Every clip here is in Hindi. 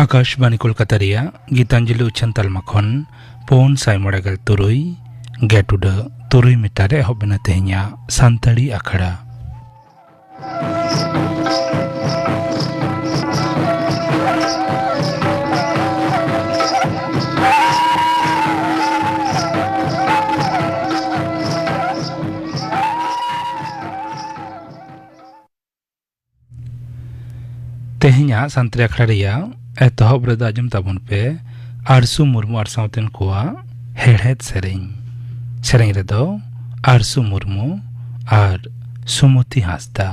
आकाशवाणी कोलकाता रिया गीतांजलि उच्चन तालमा खन पौन साय मड़ागल तुरुई गेटुडा तुरुई मिटारे हबना तेहnya सानताड़ी आखड़ा तेहnya सानताड़ी आखड़ा रिया एतहब रदा आजम ताबुन पे आरसू मुर्मू आर सावतेन कोआ हेड़हेद सेरेंग रेदो आरसू मुर्मू आर सुमति हांसदा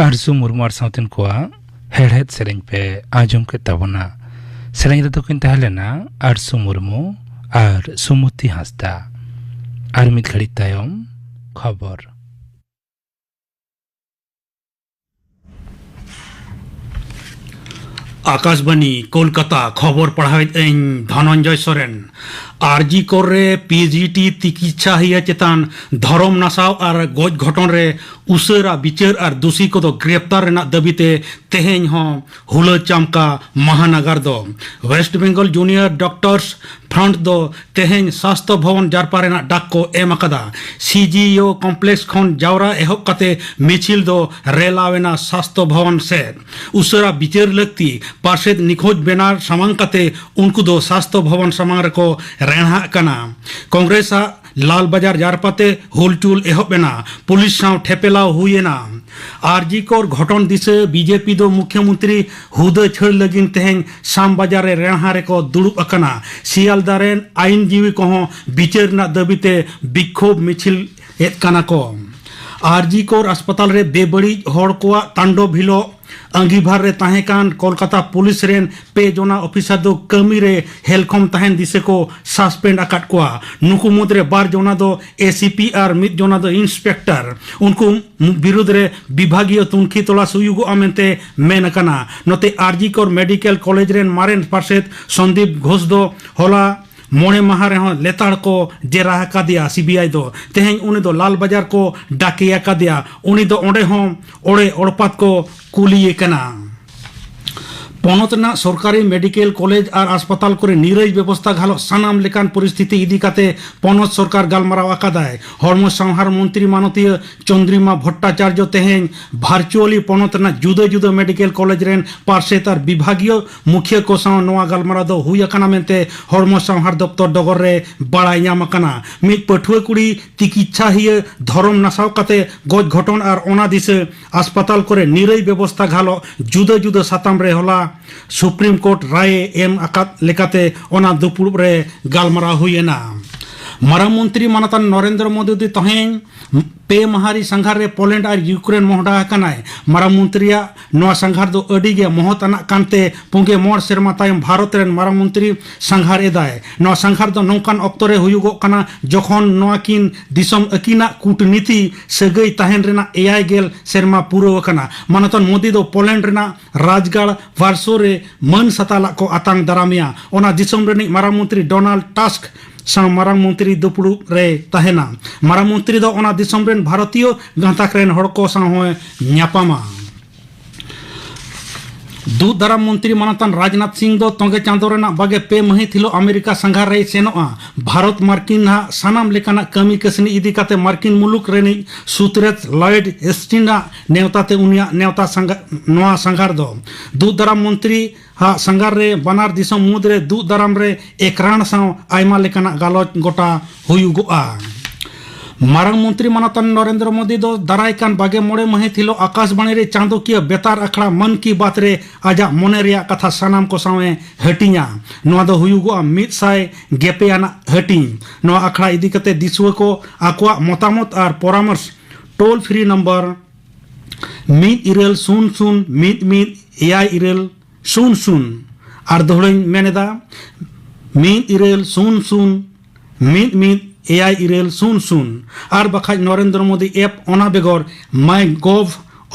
आरसू मुर्मू आर सावतेन कोआ हेड़हेद सेरेंग पे आजम के ताबना सेरेंग रेदो किन तहलेना आरसू मुर्मू आर सुमति हांसदा आर मिद घड़ी तायम खबर आकाशवाणी कोलकाता खबर पढ़ावे धनंजय सोरेन आरजी करे पीजीटी चिकित्सा हिया चेतान धरम नासाव और गज घटन रे उसेरा विचार और दोषी को ग्रेप्तार रेना दाबीते तेहें हुला चामका महानगर दो West Bengal junior doctors front दो तेहें स्वास्थ्य भवन जारपा रेना डाक को एम अकादा सीजीओ कॉम्प्लेक्स खन जावरा एहब कते मिছিল दो रेलावेना स्वास्थ्य भवन से उसेरा विचार लगती पार्षद निखोज बेनार सामांग कते उनको दो स्वास्थ्य भवन सामांग रको रेणा कना कांग्रेस लाल बाजार जारपाते हुलचुल एहबेना पुलिस साव ठेपेलाव हुएना आरजी कोर घटन दिसे बीजेपी दो मुख्यमंत्री हुदा छड़ लगिन तेहें शाम बाजार रे रेणा रेको दुड़ुब अकना सियालदारेन आईनजीवी को विचार ना दाबीते विक्षोभ मिছিল एत कना को आरजी कोर अस्पताल रे बेबड़ी हड़ को तांडव हिलो अंगीभार रे ताहेकान कोलकाता पुलिस रेन पे जोना ऑफिसर दो कमी रे हेलकम ताहेन दिसे को सस्पेंड अकाट कोआ नुकु मुद्रे बार जोना दो एसीपी आर मित जोना दो इंस्पेक्टर उनको विरुद्ध रे विभागीय तुनखी तलाश हुयुगो अमेंते मेन कना नते आरजी कोर मेडिकल कॉलेज रेन मारेन पार्षद संदीप घोष दो होला मोड़े माह रहे लेताड़ को जेरा का दिया सीबीआई दो तेहें उन्हें दो लाल बाजार को डाकिया का दिया उन्हें दो ओडे हों ओडे ओड़पात को कुलिए कना पनतना सरकारी मेडिकल कॉलेज और अस्पताल करे निराई व्यवस्था घालो सानाम लेकान परिस्थिति इदी काते पनत सरकार गालमाराव आकादाय हर्म संहार मंत्री मानतीय चंद्रिमा भट्टाचार्य तेहें भार्चुअली पनतना जुदा जुदा मेडिकल कॉलेज रेन पार्षद और विभागीय मुख्य को साव नवा गालमाराव दो हुई अकाना मेंते हर्म संहार दप्तर डगर रे बाड़ाय नाम अकाना मिद पठुआ कुड़ी चिकित्सा हिय धरम नासाव काते गज घटन और ओना दिसे अस्पताल करे निराई व्यवस्था घालो जुदा जुदा साताम रे होला सुप्रीम कोर्ट राय एम अकात लेकाते ओना दुपुड़ रे गालमाराव हुएना मारांग मंत्री मानतान नरेंद्र मोदी दी तहें पे महारी संघार रे पोलैंड और यूक्रेन मोहडा कनाय मारांग मंत्रिया नवा संघार दो अडिगे मोहताना कांते पुंगे मोर सेरमा तायम भारत रेन मारांग मंत्री संघार एदाय नवा संघार दो नौकान अक्तरे हुयुगो कना जखन नवा किन दिसम अकिना कूटनीति सगई ताहेन रेना एआई गेल सेरमा पूरो कना मानतान मोदी दो पोलैंड रेना राजगाड़ वार्सो रे मन सताला को आतंक दारामिया ओना दिसम रेनी मारांग मंत्री डोनाल्ड टस्क सां मारांग मंत्री दुपुड़ू रे तहेना मारांग मंत्री दो ओना दिसम रेन भारतीय गांताक रेन हड़ को सां होय न्यापामा दूध दाराम मंत्री मानतान राजनाथ सिंह दो तोंगे चांदो रेना बागे पे मही थिलो अमेरिका संघार रे सेनोआ भारत मार्किन हा सानाम लेकाना कमी कसनी इदी काते मार्किन मुलुक रेनी सुतरेत लॉयड एस्टिना नेवताते उनिया नेवता संघ नवा संघार दो दूध दाराम मंत्री हा संघार रे बनार दिसम मुद रे दूध दाराम रे एकरान साव आयमा लेकाना गालोच गोटा हुयुगोआ मारांग मंत्री मानतान नरेंद्र मोदी दो दारायकान बागे मोड़े मही थिलो आकाशवाणी रे चांदोकिया बेतार अखड़ा मन की बात रे आजा मोने रिया कथा सानाम को सावे हटिया नवा दो हुयुगोआ 100 गेपेयाना हटिंग नवा अखड़ा इदी कते दिसुआ को आकवा मतामत और परामर्श टोल फ्री नंबर 1-0-0-1-1-0-0 और दोहड़ाई मेनेदा 1-0-0-1-1-0-0 और बखाज नरेंद्र मोदी ऐप ओना बेगर माई गोव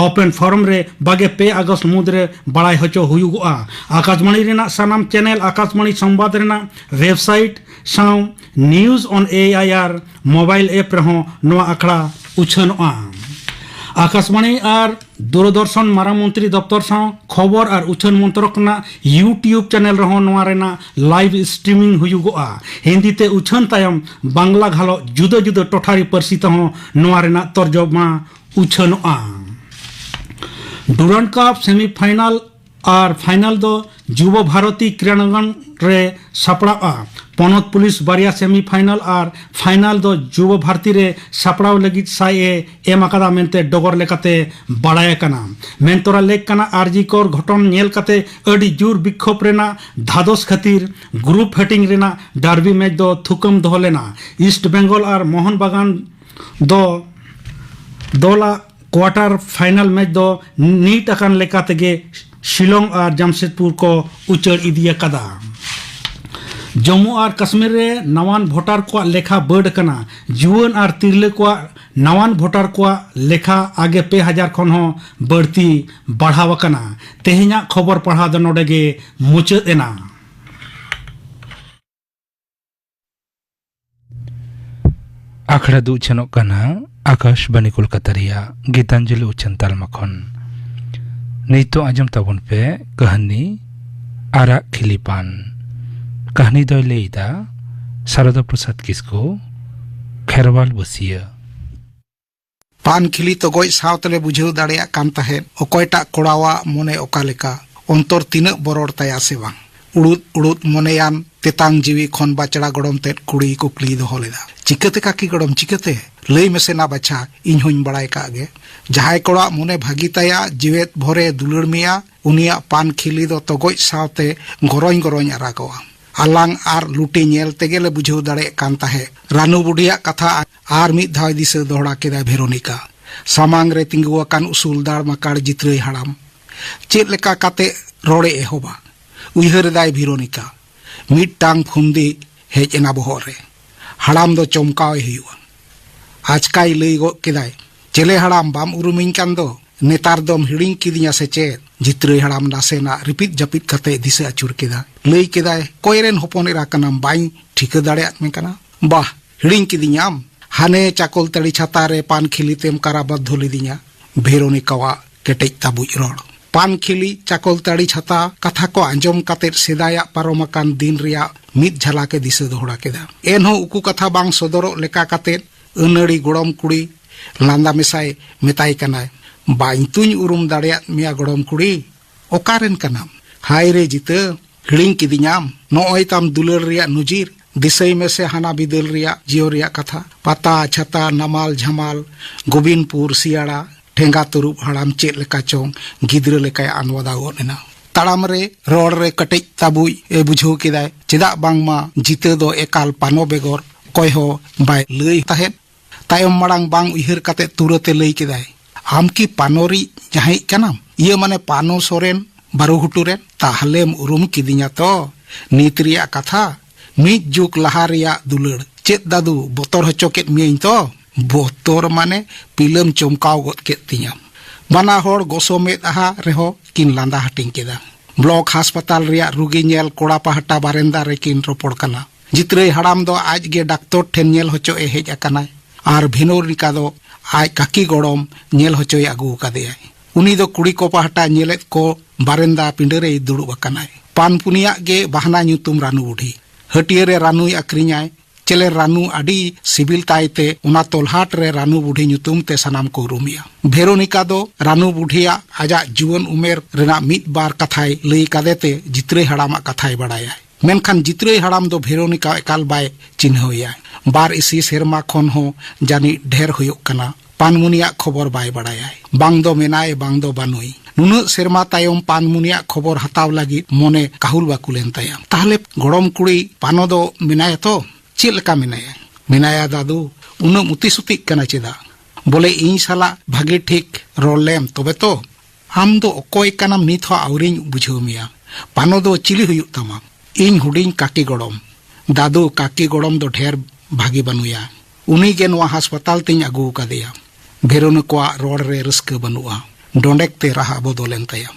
ओपन फोरम रे बागे पे अगस्त मुद्रे बड़ाई हचो हुयुगोआ आकाशवाणी रेना सानाम चैनल आकाशवाणी संवाद रेना वेबसाइट साव news on AIR mobile app रहो नवा अखड़ा उछनोआ आकाशवाणी और दूरदर्शन मारांग मंत्री दफ्तर साव खबर और उछन मंत्रकना यूट्यूब चैनल रहो नवा रेना लाइव स्ट्रीमिंग हुयुगोआ हिंदी ते उछन तायम बांग्ला घालो जुदा जुदा टोठारी परसी तहो नवा रेना तर्जमा उछनोआ डुरांड कप सेमीफाइनल और फाइनल दो युवा भारती क्रीड़ांगन रे सापड़ा पनत पुलिस बारिया सेमीफाइनल और फाइनल दो युवा भारती रे सापड़ाव लगी साई एम अकादा मेनते डगर लेकाते बाड़ाय कना मेनतोरा लेक कना आरजी कोर घटन नेल काते अडी जोर विक्षोभ रेना धादोस खातिर ग्रुप हेटिंग रेना डार्बी मैच दो थुकम दो लेना ईस्ट बेंगल और मोहन बागान दो दोला क्वार्टर फाइनल मैच दो नीट अकान लेकाते शिलोंग और जमशेदपुर को उचड़ इदिया कदा जम्मू और कश्मीर रे नवान भोटार को लेखा बढ़ कना जुआन और तिरले को नवान भोटार को लेखा आगे 2000 खन हो बढ़ती बढ़ावकना तेहेኛ खबर पढ़ा दो नोडेगे मुचाद एना आखड़ा दु चनोक कना आकाशवाणी कोलकाता रिया गीतांजलि उच्चन तालमा खन नितो आजम ताबन पे कहानी आराग खिलिपान कहानी दो लेइदा शारदा प्रसाद किसको खेरवाल बसिया पान खिली तो गज सावतले बुझाव दाड़ेया कान तहेन अकयटा कोड़ावा मने ओकालेका अंतर तिनाक बरड़ ताया से बांग उड़ुद उड़ुद मनेयान तेतांग जीवी खन बाचड़ा गड़म तेद कुड़ी कुकली दोहो लेदा चिकाते काकी गड़म चिकाते लई मेसे ना बच्चा इन होइन बड़ाय कागे जहाय कोड़ा मने भागी ताया जीवेत भरे दुलड़ मिया उनिया पान खिली दो तो गज सावते गरोñ गरोñ आरागवा आलांग आर लुटी नेल तेगेले बुझाव दाड़े कान ताहे रानू बुढ़िया कथा आर मिद धाव दिसे दोहड़ा केदा भेरोनिका सामांग रे तिंगुआकान उसूलदार मकाड़ जित्रै हाड़ाम चेद लेका काते रोड़े एहोबा उइहर दाय भेरोनिका मिदटांग फुंदी हेज एना बहर रे हाड़ाम दो चमकाव हुआ आजकाय लई गो केदाय चेले हाड़ाम बाम उरुमिñ कान दो नेतार दम हिड़िñ किदिया से चेद जित्रै हाड़ाम नासेना रिपिट जपित कते दिसे अचुर केदा लई केदाय कोयरेन हपन एरा कनाम बाई ठिका दाड़ेयात मे कना बाह हिड़िñ किदियाम हाने चाकोल तड़ी छाता रे पान खिली तेम काराबद्ध लिदिया भेरोनिकावा केटेज ताबुज रोड़ पान खिली चाकोल तड़ी छाता कथा को आंजम काते सेदाया पारोमाकान दिन रिया मिद झलाके दिसे दोहड़ा केदा एनहो उकु कथा बांग सदरो लेका काते अनड़ी गोड़म कुड़ी लांदा मेसाय मेताय कनाय बाई तुñ उरुम दाड़ेयात मिया गोड़म कुड़ी ओकारेन कनाम हाय रे जिते हिड़िñ किदियाम नोय ताम दुलर रिया नुजिर दिसई में से हाना बिदल रिया जियो रिया कथा पता छता नमाल झमाल गोबिनपुर सियाड़ा ठेंगा तुरुब हाड़ाम चेद लेका चोंग गिद्र लेकाय आनवादा गोनेना ताड़ाम रे रोड़ रे कटेज ताबुई ए बुझाव केदाय चेदा बांगमा जिते दो एकाल पानो बेगर कोय हो बाय लई ताहेन तायम माड़ांग बांग उइहर काते तुरते लई केदाय आम की पानोरी जहाई कनाम ये माने पानो सोरेन बारुहुटुरेन ताहलेम उरुम किदिया तो नीत रिया कथा मिद जुग लहा रिया दुलड़ चेद दादू बोतर हचो केद मियाइन तो बोतर माने पिलम चमकाव गद केद तियाम बाना होड़ गोसो मेद आहा रेहो किन लांदा हटिंग केदा ब्लॉक हास्पताल रिया रुगी नेल कोड़ा पहाटा बारेंदा रे किन रोपड़ कना जित्रै हाड़ाम दो आज गे डाक्टर ठेन नेल हचो ए हेज अकानाय आर भेनोरिका दो आज काकी गड़म नेल हचोय आगू कादेयाय उनी दो कुड़ी को पहाटा नेलेत को बारेंदा पिंडरे दुड़ुब अकानाय पान पुनिया गे बहाना ᱧᱩᱛᱩᱢ रानू बुढ़ी हटिया रे रानू अक्रिኛय चेले रानू आडी सिबिल तायते उना तोलहाट रे रानू बुढ़ी ᱧᱩᱛᱩᱢ ते सनाम को रुमिया भेरोनिका दो रानू बुढ़िया आजा जीवन उमेर रेना मिद बार कथाय लई कादेते जित्रै हाड़ामा कथाय बड़ाया मेनखान जित्रै हाड़ाम दो भेरोनिका एकाल बाय चिन्हया बार इसी सेरमा खन हो जानी ढेर हुयुक कना पानमुनिया खबर बाय बड़ाया बांग दो मेनाय बांग दो बानुई नुनु सेरमा तायम पानमुनिया खबर हताव लगी मने काहुल बाकुलेन ताया ताहले गड़म कुड़ी पानो दो मेनाय तो चेद लेका मेनाया मेनाया दादू उन मुतिसुतिक कना चेदा बोले इन साला भागे ठीक रोलेम तबे तो आम दो अकोय कनाम नित हो आवरिñ बुझाव मिया पानो दो चिली हुयुक तामा इन हुडिñ काकी गड़म दादू काकी गड़म दो ढेर भागी बनुया उनी गे नोआ हास्पताल तिñ आगू कादेया भेरोनिका रोड़ रे रस्का बनुआ डोंडेक ते राहा बदलेन ताया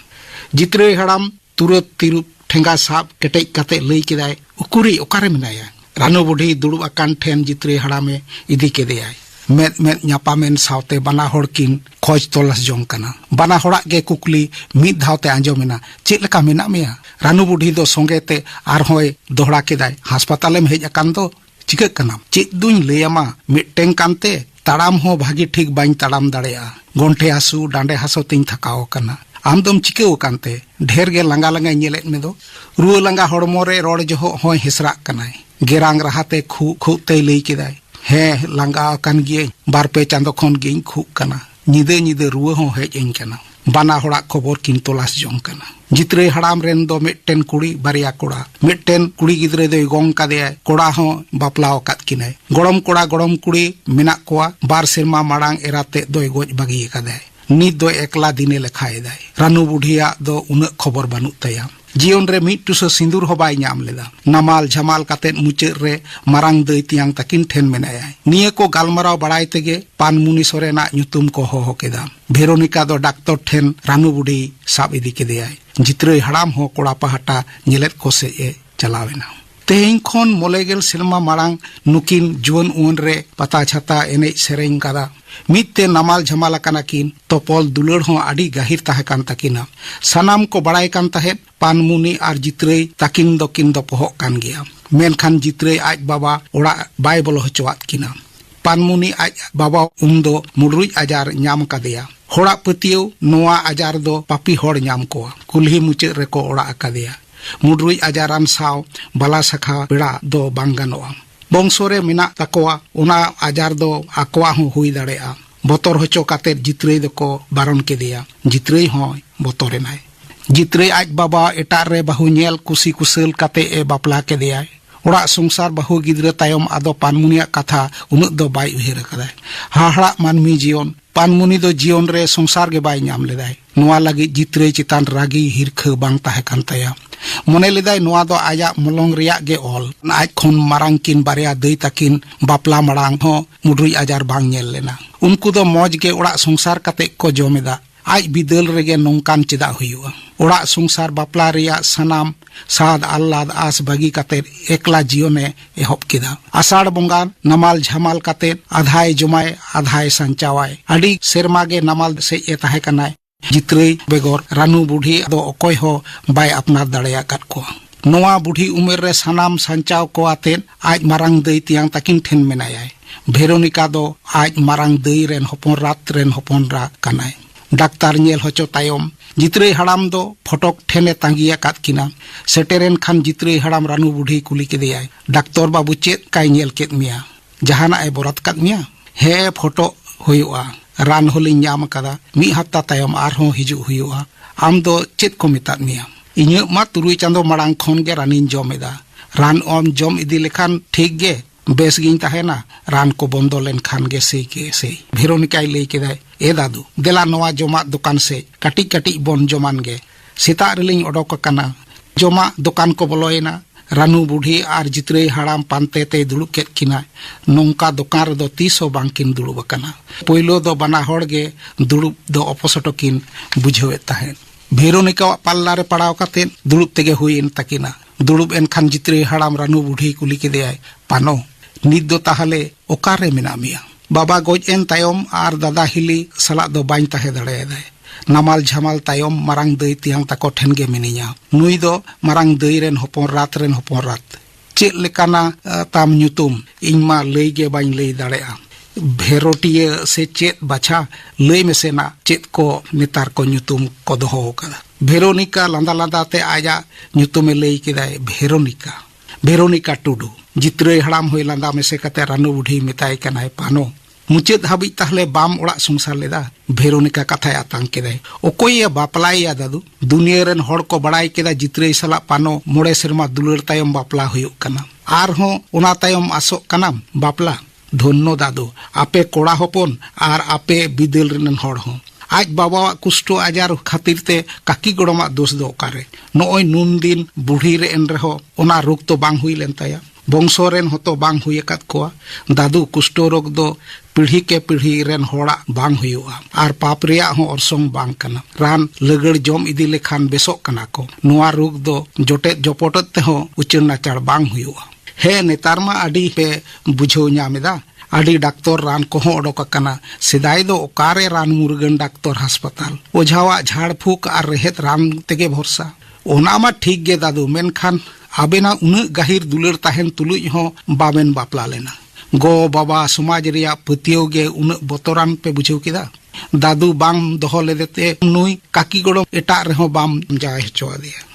जित्रै हाड़ाम तुरत तिरुप ठेंगा साब केटेज काते लई केदाय उकुरी ओकारे मेनाया रानू बुढ़ी दुड़ुब अकान ठेन जित्रै हाड़ामे इदी केदेयाय मेद मेद ᱧᱟᱯᱟᱢᱮᱱ सावते बाना होड़ किन खोज तलाश जोंग कना बाना होड़ा गे कुकली मिद धावते आंजोमेना चेद लेका मेना मेया रानू बुढ़ी दो संगेते आर होय दोहड़ा केदाय हास्पतालेम हेज अकान दो चिका कनाम चेद दुñ लैयामा मिदटें कानते ताड़ाम हो भागी ठीक बाñ ताड़ाम दाड़ेया गोंठे हासू डांडे हासो तिñ थकाव कना आम दम चिकाव कानते ढेर गे लांगा लांगा नेलेत में दो रुआ लांगा हड़मो रे रोड़ जहो होय हेसरा कनाय गेरांग राहाते खु खुते लई केदाय हे लांगा कान गे बार पे चांदो खन गेñ खुक कना निदे निदे रुआ हो हेज एñ कना बाना होड़ा खबर किन तलाश जोंग कना जित्रै हाड़ाम रेन दो मिदटेन कुड़ी बारिया कोड़ा मिदटेन कुड़ी गिद्रे दोय गोंग कादेया कोड़ा हो बापलाव काद किनाय गड़म कोड़ा गड़म कुड़ी मेना कोआ बार सेरमा माड़ांग एराते दोय गोज बागी कादाय नित दो एकला दिने लेखायदाय रानू बुढ़िया दो उना खबर बानु ताया जीवन रे मिट टुसा सिंदूर हो बाय नाम लेदा नमाल झमाल काते मुचाद रे मारांग दई तियांग तकिन ठेन मेनाया निये को गालमाराव बड़ाई तेगे पानमुनि सोरेना ᱧᱩᱛᱩᱢ को होहो केदा भेरोनिका दो डॉक्टर ठेन रानू बुढ़ी साब इदी केदेयाय जित्रई हड़ाम हो कोड़ा पहाटा नेलेत को से ए चलावेना तेहिं खन मोलेगेल सिनेमा मारांग नुकिन जुवन उन रे पता छाता एने सेरेंग कादा मित्ते नमाल झमाल काना किन तोपल दुलड़ हो आडी गाहिर ताहे कान तकिना सनाम को बड़ाई कान ताहे पानमुनि आर जित्रई तकिन दो पोहक कान गया मेनखान जित्रई आज बाबा ओड़ा बाय बोलो हचवात किना पानमुनि आज बाबा उमदो मुडरुज आजार ᱧᱟᱢ कादेया होड़ा पतियो नोआ आजार दो पापी होड़ ᱧᱟᱢ कोआ कुल्ही मुचाद रेको ओड़ा अकादेया मुडरुज आजारान साव बाला सखा पेड़ा दो बांगानोआ बंशोरे मिना तकोआ उना आजार दो आकोआ हो हुई दाड़ेआ बतर होचो काते जित्रई दको बारन केदेया जित्रई हो बतरेनाय जित्रई आज बाबा एटार रे बाहु नेल कुसी कुसल काते ए बापला केदेया ओड़ा संसार बाहु गिद्रे तायम आदो पानमुनिया कथा उनुक दो बाय उहिर कदाय हाहड़ा मानमी जीवन पानमुनि दो जीवन रे संसार के बाय नाम लेदाय नोआ लगी जित्रई चितान रागी हिरख बांग ताहे कान ताया मने लेदाय नोआ दो आया मलंग रिया गे ऑल आज खन मारांग किन बारिया दई तकिन बापला मड़ांग हो मुडरुई आजार बांग नेल लेना उनको दो मौज के ओड़ा संसार काते को जोमेदा आज बिदल रेगे नोंकान चेदा हुआ ओड़ा संसार बापला रिया सनाम साद आल्लाद आस बागी काते एकला जीवने एहब केदा आषाढ़ बंगा नमाल झमाल काते आधाय जमाय आधाय संचावाय अडी सेरमागे नमाल से ए ताहे कनाय जित्रई बेगोर रानू बुढ़ी दो अकोय हो बाय अपना दाड़ेया काट को नोआ बुढ़ी उमेर रे सनाम संचाव को आते आज मारांग दई तियांग तकिन ठेन मेनाय भेरोनिका दो आज मारांग दई रेन होपन रात रेन होपन रा कनाय डाक्तार नेल होचो तायम जित्रई हड़ाम दो फटक ठेने तांगिया कात किना सेटेरेन खान जित्रई हड़ाम रानू बुढ़ी कुली केदेयाय डाक्टर बाबू चेत काई नेल केत मिया जहाना ए बोरात कात मिया हे फोटो हुयुआ रान होली ᱧᱟᱢ कदा मी हफ्ता तायम आरहों हिजु हुयुआ आम दो चेत को मितात मिया इᱧ मा तुरुई चांदो मड़ांग खन गे रानिन जमेदा रान ओम जम इदी लेखान ठीक गे बेस गिन ताहेना रान को बंदो लेन खान गे से भेरोनिकाई लई केदाय ए दादू देला नोआ जमा दुकान से काटी काटी बन जमान गे सेता रिलिंग ओडोक काना जमा दुकान को बोलोयना रानू बुढ़ी आर जित्रई हड़ाम पानते ते दुड़ुब केत किना नोंका दुकान रे दो 30 बांकिन दुड़ुब कना पहिलो दो बना होड़ गे दुड़ुब दो अपोसटो किन बुझेवे ताहे भेरोनिका पाल्ला रे पड़ाव काते दुड़ुब तेगे हुईन तकिना दुड़ुब एनखान जित्रई हड़ाम रानू बुढ़ी कुली केदेयाय पानो नित दो ताहले ओकारे मेना मिया बाबा गोज एन तायम आर दादा हिली सला दो बाइन ताहे दाड़ेयादाय नमाल झमाल तायम मारांग दई तियांग ताको ठेन गे मिनिया नुई दो मारांग दई रेन होपन रात चेत लेकाना ताम ᱧᱩᱛᱩᱢ ᱤᱧ मा लई गे बाइन लई दाड़ेया भेरोटिया से चेत बाछा लई मेसेना चेत को नेतार को ᱧᱩᱛᱩᱢ को दोहो कदा भेरोनिका लांदा लांदा ते आजा ᱧᱩᱛᱩᱢे लई केदाय भेरोनिका टुडू जित्रई हड़ाम होय लांदा मेसे कते रानू बुढ़ी मेताय कनाय पानो मुचाद हाबी ताहले बाम ओड़ा संसार लेदा भेरोनिका कथाय आतांग केदाय ओकोय बापलाया दादू दुनिया रेन होड़ को बड़ाई केदा जित्रई सला पानो मोड़े सेरमा दुलड़ तायम बापला हुयुक कना आर हो ओना तायम आसोक कनाम बापला धन्नो दादू आपे कोड़ा होपन आर आपे बिदल रेन होड़ हो आज बाबा कुष्टो आजार खातिर ते काकी गोड़मा दोष दो ओकारे नोय नुन दिन बुढ़ी रे एन रहो ओना रोग तो बांग हुई लेन ताया बंशो रेन होतो बांग हुई अकात कोआ दादू कुष्टो रोग दो पीढ़ी के पीढ़ी रेन होड़ा बांग हुआ आर पाप रिया हो orसोंग बांग कना रान लगड़ जम इदी लेखान बेसोक कना को नोआ रोग दो जोटे जोपोटत ते हो उचर नाचार बांग हुआ हे नेतार मा आडी पे बुझो ᱧᱟᱢᱮदा आडी डाक्टर रान को हो ओडोक कना सिदाय दो ओकारे रान मुरगन डाक्टर अस्पताल ओझावा झाड़ फूक आर रेहेत रान तेगे भरसा ओना मा ठीक गे दादू मेनखान आबेना उन गाहिर दुलड़ ताहेन तुलुज हो बाबेन बापला लेना गो बाबा समाज रिया पतियो गे उन बतरान पे बुझेव केदा दादू बाम दोहो लेदेते नुई काकी गोड़ो एटा रेहो बाम जाय हचो दिया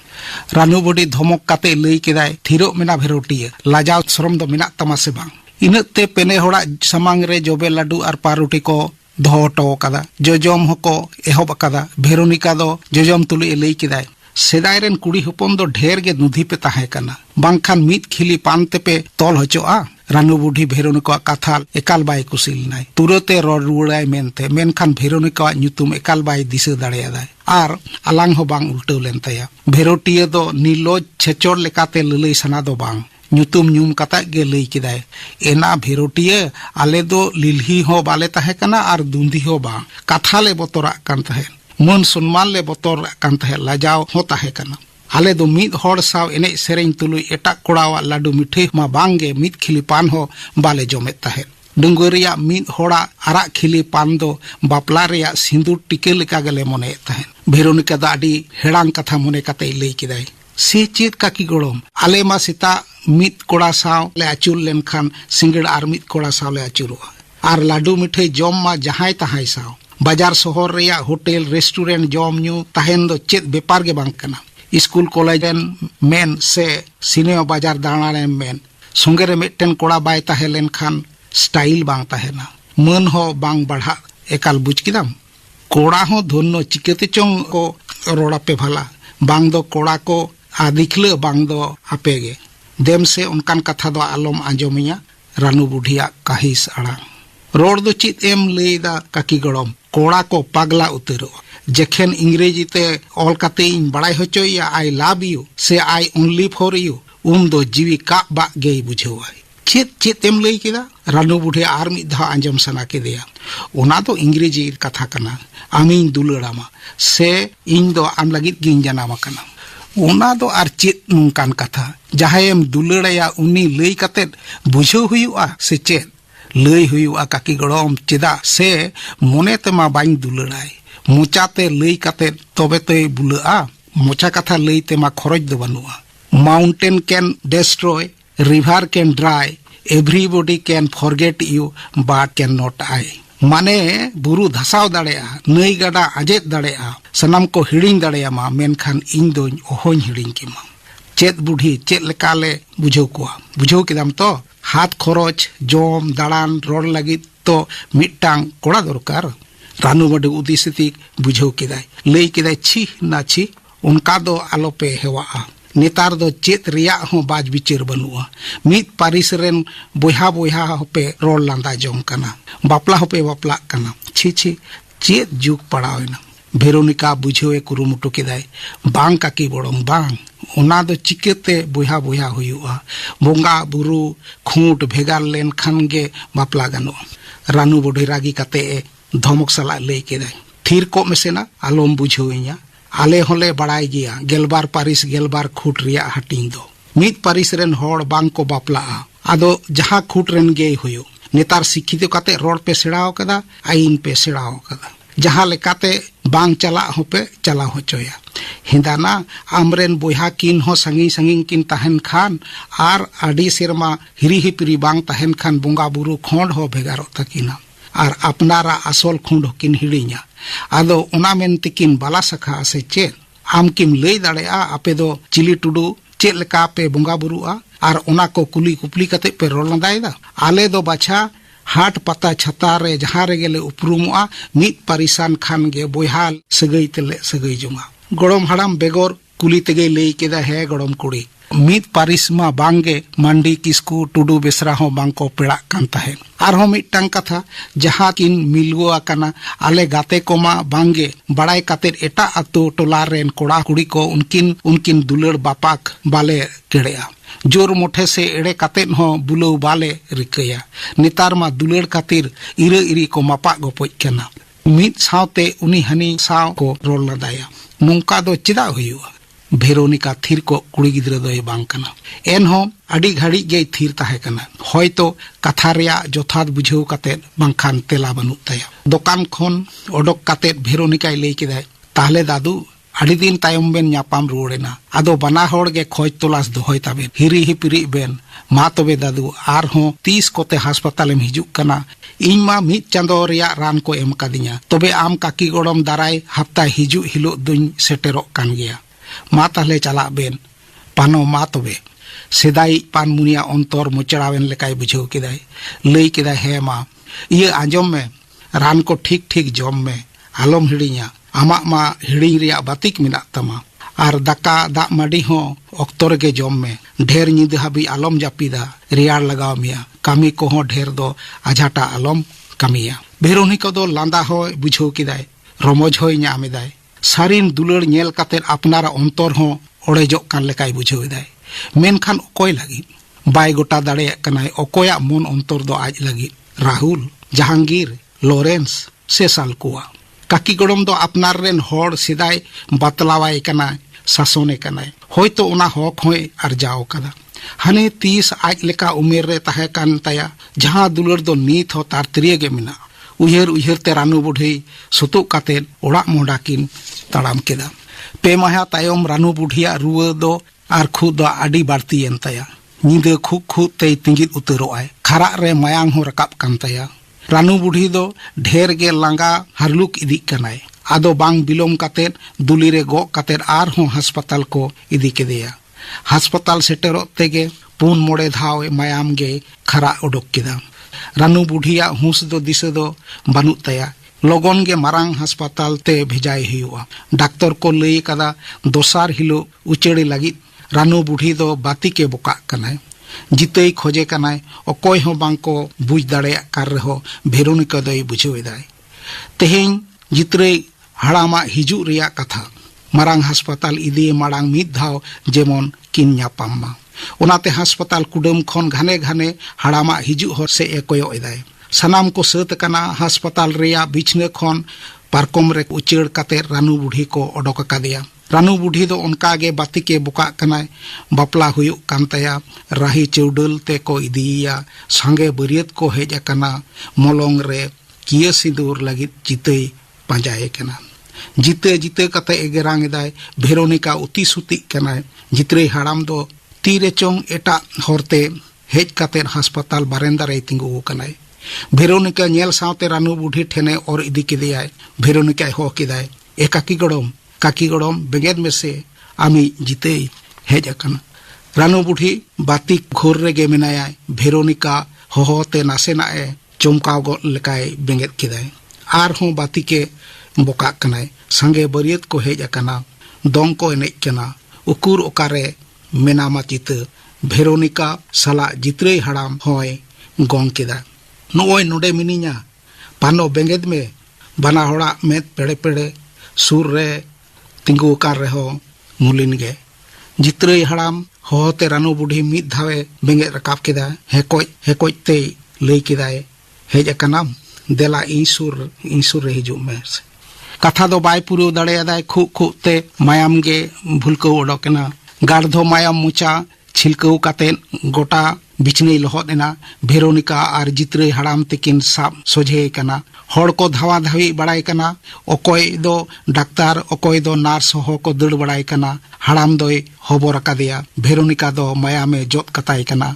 रानू बुढ़ी धमक काते लई केदाय थिरो मेना भेरोटिया लाजाव शरम दो मेना तमा से बांग इनते पेने होड़ा समांग रे जोबे लाडू आर पारुटी को दोहो टो कदा जोजम हको एहब कदा भेरोनिका दो जोजम तुली लई केदाय सेदाय रेन कुड़ी हपन दो ढेर गे नुधी पे ताहे कना बांखान मित खिली पानते पे तोल हचोआ रानू बुढ़ी भेरोनिका कथा एकाल बाय कुसिल नाय तुरते रोड रुड़ाय मेनते मेनखान भेरोनिका ᱧᱩᱛᱩᱢ एकाल बाय दिसे दाड़ेयादाय आर आलांग हो बांग उल्टो लेन तया भेरोटिया दो नीलोज छेचोर लेकाते ललई सना दो बांग ᱧᱩᱛᱩᱢ ᱧᱩᱢ ᱠᱟᱛᱟᱜ ᱜᱮ ᱞᱟᱹᱭ ᱠᱮᱫᱟᱭ ᱮᱱᱟ ᱵᱷᱮᱨᱳᱴᱤᱭᱟᱹ ᱟᱞᱮ ᱫᱚ ᱞᱤᱞᱦᱤ ᱦᱚᱸ ᱵᱟᱞᱮ ᱛᱟᱦᱮᱸ ᱠᱟᱱᱟ ᱟᱨ ᱫᱩᱸᱫᱷᱤ ᱦᱚᱸ ᱵᱟᱝ ᱠᱟᱛᱷᱟ ᱞᱮ ᱵᱚᱛᱚᱨᱟᱜ ᱠᱟᱱ ᱛᱟᱦᱮᱸ ᱢᱟᱹᱱ ᱥᱚᱱᱢᱟᱱ ᱞᱮ ᱵᱚᱛᱚᱨᱟᱜ ᱠᱟᱱ ᱛᱟᱦᱮᱸ ᱞᱟᱡᱟᱣ ᱦᱚᱸ ᱛᱟᱦᱮᱸ ᱠᱟᱱᱟ ᱟᱞᱮ ᱫᱚ ᱢᱤᱫ ᱦᱚᱲ ᱥᱟᱶ ᱮᱱᱮᱡ ᱥᱮᱨᱮᱧ ᱛᱩᱞᱩᱡ ᱮᱴᱟᱜ ᱠᱚᱲᱟᱣᱟᱜ ᱞᱟᱰᱩ ᱢᱤᱴᱷᱟᱹᱭ ᱢᱟ ᱵᱟᱝᱜᱮ ᱢᱤᱫ ᱠᱷᱤᱞᱤ ᱯᱟᱱ ᱦᱚᱸ ᱵᱟᱞᱮ ᱡᱚᱢᱮᱫ ᱛᱟᱦᱮᱸ ᱰᱩᱝᱜᱟᱹ ᱨᱮᱭᱟᱜ ᱢᱤᱫ ᱦᱚᱲᱟᱜ ᱟᱨᱟᱜ ᱠᱷᱤᱞᱤ ᱯᱟᱱ ᱫᱚ ᱵᱟᱯᱞᱟ ᱨᱮᱭᱟᱜ ᱥᱤᱸᱫᱩᱨ ᱴᱤᱠᱟᱹ ᱞᱮᱠᱟ ᱜᱮᱞᱮ ᱢᱚᱱᱮᱭᱮᱫ ᱛᱟᱦᱮᱸ ᱵᱷᱮᱨᱳᱱᱤᱠᱟ ᱫᱚ ᱟᱹᱰᱤ ᱦᱮᱲᱟᱝ ᱠᱟᱛᱷᱟ ᱢᱚᱱᱮ ᱠᱟᱛᱮ ᱞᱟᱹᱭ ᱠᱮᱫᱟᱭ ᱥᱮ ᱪᱮᱫ ᱠᱟᱠᱤ ᱜᱚᱲᱚᱢ ᱟᱞᱮ ᱢᱟ ᱥᱮᱛᱟᱜ ᱢᱤᱫ ᱠᱚᱲᱟ ᱥᱟᱶ ᱞᱮ ᱟᱹᱪᱩᱨ ᱞᱮᱱᱠᱷᱟन सिंगड़ आर मित कोड़ा साव ले आचुरुआ आर लाडू मिठाई जॉम मा जहाय तहाय साव बाजार शहर रेया होटल रेस्टोरेंट जॉम न्यू तहेन दो चेत बेपार गे बांग कना स्कूल कॉलेज मेन से सिनेमा बाजार दाणारे मेन संगे रे मिटन कोड़ा बाय ताहे लेनखान स्टाइल बांग ताहेना मन हो बांग बढ़ा एकाल बुझ किदाम कोड़ा हो धोनो चिकेते चोंग को रोड़ा पे भला बांग दो कोड़ा को आदिखले बांग दो आपेगे देम से उनकान कथा दो आलम आंजोमिया रानू बुढ़िया काहिस आड़ांग रोड दो चित एम लेदा काकी गड़म कोड़ा को पागला उतरो जेखेन इंग्रेजी ते ऑल काते इन बड़ाई होचोया आई लव यू से आई ओनली फॉर यू उन दो जीवी का बा गई बुझेवाई चित चित एम लई केदा रानू बुढ़िया आर मिद धा आंजम सना केदिया ओना तो इंग्रेजी कथा कना आमिन दुलड़ामा से इन दो आम लगित गिन जनामा कना ओना दो आर चित नुंकान कथा जहायम दुलड़ाया उनी लई काते बुझो हुयुआ से चेत लई हुयुआ काकी गड़म चेदा से मोने तेमा बाइन दुलड़ाय मोचाते लई काते तबे ते बुलाआ मोचा कथा लई तेमा खरज दो बनुआ mountain can destroy river can dry everybody can forget you but can not I माने बुरु धसाव दाड़ेया नई गाडा आजेद दाड़ेया सनाम को हिड़िंग दाड़ेयामा मेनखान इन दोñ ओहोñ हिड़िंग किमा चेत बुढ़ी चेत लेकाले बुझो कोआ बुझो किदाम तो हाथ खरच जम दाड़ान रोड लगित तो मिटांग कोड़ा दरकार रानू बड़े उदिसिति बुझो किदाय लई किदाय छी ना छी उनका दो आलोपे हेवा नेतार दो चेत रिया हो बाज बिचार बनुआ मित पारिस रेन बोहा बोहा होपे रोड लांदा जोंग कना बापला होपे बापला कना छी छी चेत जुग पड़ावेना भेरोनिका बुझोए कुरुमुटु केदाय बांग काकी बड़म बांग ओना दो चिकेते बोहा बोहा हुयुआ बोंगा बुरु खूंट भेगार लेन खान गे बापला गानो रानू बुढ़ी रागी काते धमक सला लई केदाय थीर को मेसेना आलोम बुझोइया आले होले बड़ाई गया गेलबार पारिस गेलबार खूट रिया हटिंग दो मित पारिस रेन होड़ बांग को बापला आदो जहां खूट रेन गे हुयो नेतार शिक्षित काते रोड पे सेड़ाव कदा आईन पे सेड़ाव कदा जहां लेकाते बांग चला होपे चला होचोया हिंदाना आमरेन बोहा किन हो संगी संगी किन तहन खान आर आडी सेरमा हिरी हिपरी बांग तहन खान बोंगा बुरु खोंड हो भेगारो तकिना आर अपनारा असोल खुंड किन हिड़िया आदो ओना मेन तिकिन बाला सखा से चेत आम किम लई दाड़ेया आपे दो चिली टुडू चेत लेका पे बोंगा बुरुआ आर ओना को कुली कुपली कते पे रोल लंदायदा आले दो बाछा हाट पता छता रे जहां रे गेले उपरुमुआ मित परिसान खान गे बोहाल सगई तेले सगई जुमा गड़म हड़ाम बेगोर कुली तेगे लई केदा है गड़म कुड़ी मित पारिसमा बांगे मंडी किस्कू टुडू बेसरा हो बांग को पेड़ा कान ताहेन आरहो मिटटांग कथा जहां किन मिलगो आकाना आले गाते कोमा बांगे बड़ाई कातेर एटा अतो टोला रेन कोड़ा कुड़ी को उनकिन दुलड़ बापाक बाले केड़ेया जोर मोठे से एड़े कातेन हो बुलो बाले रिकया नेतार मा दुलड़ खातिर इरा इरी को मापा गोपोज कना मित सावते उनी हनी साव को रोल लदाया नोंका दो चिदा हुयुआ भेरोनिका थीर को कुड़ी गिद्रा दो बांग कना एन हो अडी घड़ी गे थीर ताहे कना होयतो कथा रिया जोथात बुझो काते बांखान तेला बनु ताया दुकान खोन ओडक काते भेरोनिका लई केदाय ताहले दादू अड़ी दिन तायम बेन न्यापाम रुड़ेना आदो बना होड़ गे खोज तलाश दोहय ताबे हिरी हिपिरी बेन मा तबे दादू आर हो 30 कोते हास्पतालेम हिजुक कना इन मा मित चांदो रिया रान को एम कादिया तबे आम काकी गड़म दाराय हफ्ता हिजु हिलो दुñ सेटेरो कान गया मा ताहले चला बेन पानो मा तबे सेदाई पान मुनिया अंतर मुचड़ावेन लेकाय बुझो केदाय लई केदाय हे मा ये आंजम में रान को ठीक ठीक जम में आलम हिड़िया आमा मा हिड़िंग रिया बातिक मिना तमा आर दाका दा मडी हो अक्तर के जम में ढेर निद हाबी आलम जापिदा रियार लगाव मिया कामी को हो ढेर दो आझाटा आलम कामिया भेरोनी को दो लांदा हो बुझो केदाय रमोज होय ᱧᱟᱢᱮᱫᱟᱭ सारिन दुलड़ नेल कातेर अपनारा अंतर हो ओड़ेजोग कान लेकाय बुझाव एदाय मेनखान ओकय लागिद बाय गोटा दाड़ेयाग कनाय ओकया मन अंतर दो आज लागिद राहुल जहांगीर लॉरेंस से सालकुआ काकी गड़म दो अपनार रेन होड़ सिदाय बतलावाय कनाय शासने कनाय होयतो ओना हक होय अर्जाव कदा हाने 30 आज लेका उमेर रे ताहे कान ताया जहां दुलड़ दो नीत हो तार तरिया गे मिना उयहर उयहर ते रानू बुढ़ी सुतुक कातेन ओड़ा मोड़ा किन ताड़ाम केदा पे माहा तायम रानू बुढ़िया रुआ दो आर खुद दो आडी बाड़ती एन ताया नींद खुद खुद ते तिंगित उतरोआय खरा रे मायांग हो रकाब कान ताया रानू बुढ़ी दो ढेर गे लांगा हरलुक इदी कनाय आदो बांग बिलोम कातेन दुली रे गो कातेन आर हो अस्पताल को इदी केदेया अस्पताल सेटेरो तेगे पुन मोड़े धाव मायाम गे खरा उडोक केदा रानू बुढ़िया हुस दो दिसे दो बानुक ताया लगन गे मारांग अस्पताल ते भेजाय हुआ डाक्टर को लई कदा दोसार हिलो उचेड़ी लगी रानू बुढ़ी दो बाती के बोका कनाय जितई खोजे कनाय अकोय हो बांको बुझ दाड़े कार रहो भेरोनिका दई बुझाव एदाय तेहें जितरे हाड़ामा हिजू रिया कथा मारांग अस्पताल इदी मारांग मिद धाव जेमन किन न्यापामा ओनाते अस्पताल कुडम खन घाने घाने हाड़ामा हिजू हर से कोयो एदाय सनाम को सत कना अस्पताल रिया बिछने खन पारकम रे उचेड़ काते रानू बुढ़ी को ओडोक कादेया रानू बुढ़ी दो उनका गे बाती के बोका कनाय बापला हुयुक कान ताया राही चौडल ते को इदिया संगे बरियत को हेज कना मोलोंग रे किया सिंदूर लगित जितई पांजाए कना जिते जिते कते एगेरांग एदाय भेरोनिका उती सुती कनाय जितरे हाड़ाम दो तीरे चोंग एटा होरते हेज काते अस्पताल बारेंदा रे तिंगु कनाय भेरोनिका नेल सावते रानू बुढ़ी ठेने और इदी केदेयाय भेरोनिका हो केदाय ए काकी गड़म बेगेद में से आमी जिते हेज अकना रानू बुढ़ी बाती घोर रे गे मेनाया भेरोनिका होते नासेना ए चमकाव गो लेकाय बेगेद केदाय आर हो बाती के बोका कनाय संगे बरियत को हेज अकना दोंग को एनेज कना उकुर ओकारे मेनामा चित भेरोनिका साला जित्रे हाड़ाम होय गोंग केदा नोय नोडे मिनिया पानो बेगेद में बना होड़ा मेद पेड़े पेड़े सुर रे तिंगु कार रहो मुलिन गे जित्रे हाड़ाम होते रानू बुढ़ी मिद धावे बेंगे रकाब केदा हेकोज ते लई केदाय हेज अकनाम देला इंसुर रे हिजु में कथा दो बाय पुरो दाड़े आदाय खु खु ते मायाम गे भुलको ओडोकना गाढ़धो मायाम मुचा छिलकौ काते गोटा बिछने लहद एना भेरोनिका और जित्रे हाड़ाम तेकिन साब सोझे कना हड़ को धावा धावी बड़ाई कना ओकोय दो डाक्तार ओकोय दो नार्स हो को दड़ बड़ाई कना हाड़ाम दोय हबर कादेया भेरोनिका दो माया में जोत कताई कना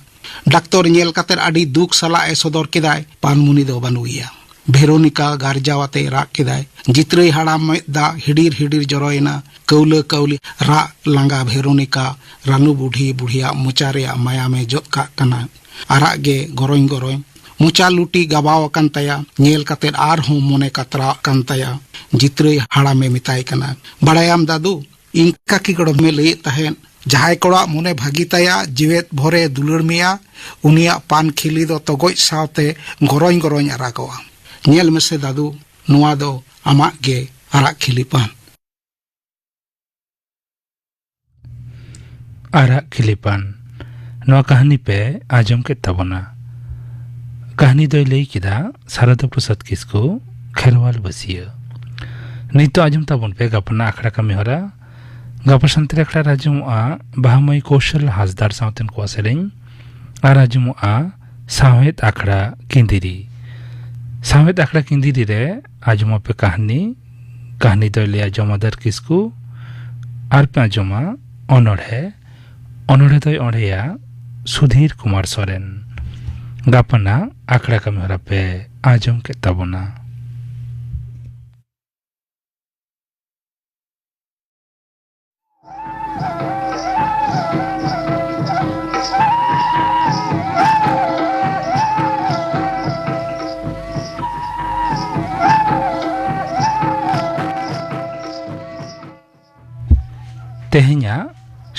डाक्तर नेल कातेर आडी दुख सला ए सदर केदाय पानमुनि दो बानुइया भेरोनिका गारजावाते राग केदाय जित्रे हाड़ाम में दा हिडीर हिडीर जरोयना कौले कौली रा लांगा भेरोनिका रानू बुढ़ी बुढ़िया मुचा रे माया में जोत का कना आराग गे गरोय गरोय मुचा लुटी गबाव कान ताया नेल कातेर आर हो मोने कतरा कान ताया जित्रे हाड़ाम में मिताय कना बड़ायाम दादू इनका की गड़ो में लई तहेन जहाय कोड़ा मोने भागी ताया जीवेत भरे दुलड़ मिया उनिया पान खिली दो तगोय सावते गरोय गरोय आरागवा नेल में से दादू नुआ दो आमा गे आराग खिली पान आराग खिलीपान नवा कहानी पे आजम के तबना कहानी दो लई किदा शारदा प्रसाद किसको खेरवाल बसिया नहीं तो आजम तबन पे गपना आखड़ा कमी होरा गप संतरे आखड़ा राजम आ बाहमई कौशल हाजदार सावतन को सेरें आ राजम आ सावेत आखड़ा किंदिरी रे आजम पे कहानी दो ले आजम दर किसको आर पे आजमा अनोढ़े दो ओढ़ेया सुधीर कुमार सोरेन गापना आखड़ा कमी होरा पे आजम के तबना तेहኛ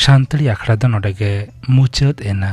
शांतड़ी आखड़ा दो नोडे मुचाद एना।